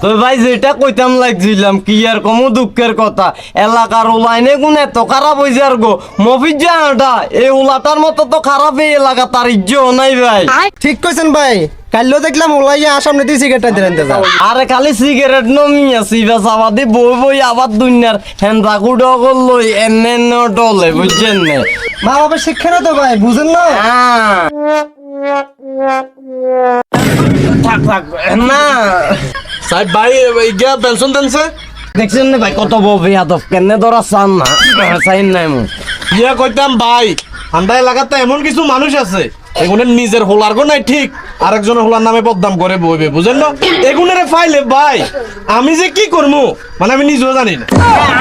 তো ভাই যেটা কইতাম লাগছিলাম কি আর কম দুঃখের কথা এলাকার উলাইনে গুণ এত খারাপ হয়েছে আর গো মফিজ জানাটা এই উলাটার মতো তো খারাপ এই এলাকা তার ইজ্জত নাই ভাই। ঠিক কইছেন ভাই, কাল্লো দেখলাম ওলাইয়া সামনে দিয়ে সিগারেটটা দিলেন যা। আরে খালি সিগারেট নমি আছি বেসাবাদি বই বই আবার দুনিয়ার হ্যান্ডা কুডো করলই এনে ডলে বুঝছেন না। মা বাবার শিক্ষা না তো ভাই, বুঝেন না? থাক থাক না সাহেব ভাই গিয়া পেনশন দেনছে দেখছেন না ভাই কত বউ আদব কেনে ধরা চান না চাইন নাই মু ইয়া কইতাম ভাই ঠান্ডা এলাকাতে এমন কিছু মানুষ আছে এগুনের নিজের হোলার গো নাই ঠিক আরেকজনের হোলার নামে বদনাম করে বইবে বুঝেন না এগুনের ফাইলে ভাই আমি যে কি করবো মানে আমি নিজেও জানি না।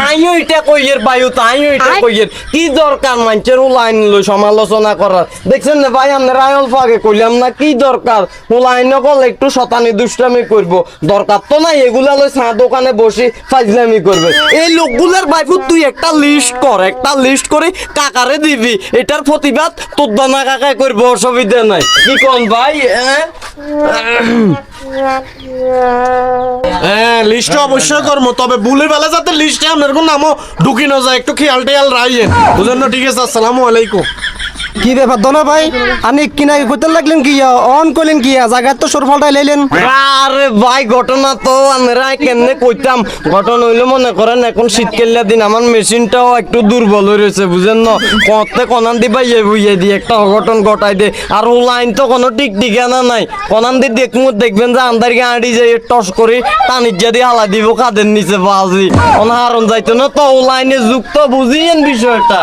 আইও এটা কইয়ের বায়ু তো আইও এটা কইয়ের কি দরকার মানুষের উলাইন লই সমালোচনা করার দেখছেন না ভাই আমরা রায়ল ফাগে কইলাম না কি দরকার উলাইন কল একটু শতানি দুষ্টামি করব দরকার তো নাই এগুলা লই চা দোকানে বসে ফাজলামি করবে এই লোকগুলার বাইফু তুই একটা লিস্ট করে কাকারে দিবি এটার প্রতিবাদ তোর দানা কাকায় করব অসুবিধা নাই কি কোন ভাই হ্যাঁ লিস্ট অবশ্যই করবো তবে ভুলের বেলা যাতে লিস্টে আপনার কোন নামও ঢুকি না যায় একটু খেয়াল টেয়াল রাখেন বুঝেন না। ঠিক আছে, আসসালামু আলাইকুম। কি ব্যাপার দোনা ভাই, আনি কিনা করতে লাগলেন কি অন করলেন কি জায়গায় তো সরফলটাই লাইলেন? আরে ভাই ঘটনা তো আমরা কেমনে কইতাম ঘটনা হইলো মনে করেন এখন শীতকালের দিন আমার মেশিনটাও একটু দুর্বল হয়ে রয়েছে বুঝেন না কতে কনান দি ভাই বুঝিয়ে দি একটা অঘটন ঘটাই দে আর ও লাইন তো কোনো ঠিক ঠিকানা নাই কনান দি দেখবেন যে আন্দার গাড়ি যাই টস করে টানিজ্জা দিয়ে হালা দিব কাদের নিচে বাজি অনাহারণ যাইতো না তো ও লাইনে যুক্ত বুঝিয়েন বিষয়টা।